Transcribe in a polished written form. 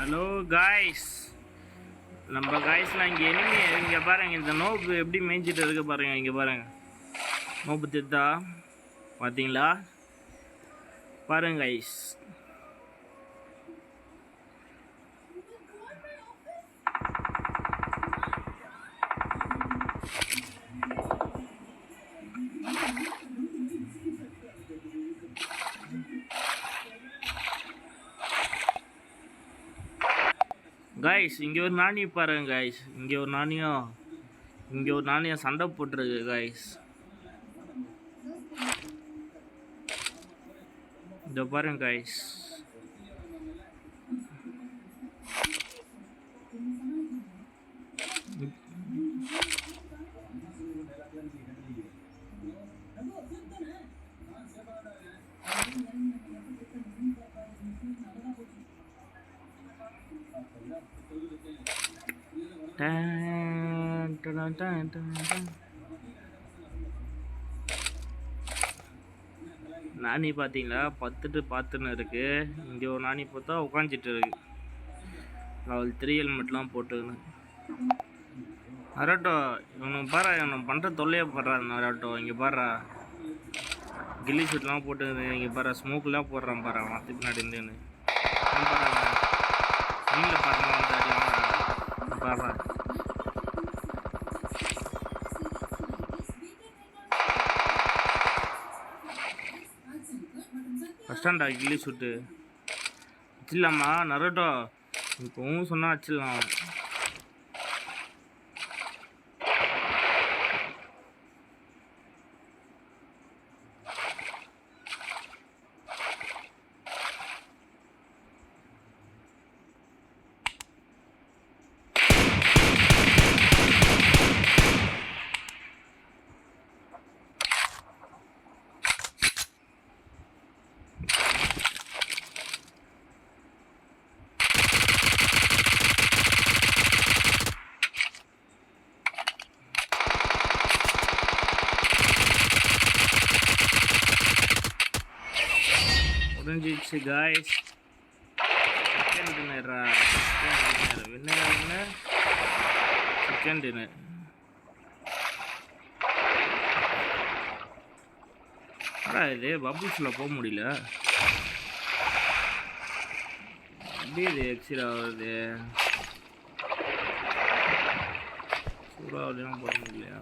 Hello guys, நம்ம காய்ஸ்லாம் இங்கே enemy இங்கே பாருங்கள். இந்த நோப்பு எப்படி மேய்ஞ்சிட்டு இருக்க பாருங்கள். இங்கே பாருங்கள், நோப்பு திட்டா பார்த்தீங்களா? பாருங்க காய்ஸ், காய்ஸ் இங்கே ஒரு நாணி பாருங்க காய்ஸ். இங்கே ஒரு நாணயம் சண்டை போட்டுருக்கு காய்ஸ். இதை பாருங்க காய்ஸ். நானி பார்த்தீங்களா, பார்த்துன்னு இருக்கு. இங்கே ஒரு நானி பார்த்தா உட்காந்துட்டு இருக்கு. லெவல் 3 ஹெல்மெட்லாம் போட்டுக்கணும். நரோட்டோ இவனுக்கு பாரு, இவனுக்கு பண்ணுற தொல்லையை போடுறான் நரோட்டோ. இங்கே பாரு, கில்லி ஷூட்லாம் போட்டுக்குது. இங்கே பாரு, ஸ்மோக்கெலாம் போடுறான் பாரு. அவன் பின்னாடி இருந்துன்னு பாரு, நீங்கள பாருங்க பாரு. ஃபஸ்ட்டாண்டா கில்லி ஷூட்டு வச்சிடலாமா நரோட்டோ? இப்போவும் சொன்னால் வச்சிடலாம். முடிஞ்சிச்சு காய்ஸ். சிக்கன் டின்னரா? Winner chicken dinner. ஆனால் இது பபுள்ஸில் போக முடியல. எப்படி இது எக்ஸிட் ஆகுது? சூறாவளிலாம் போக முடியலையா?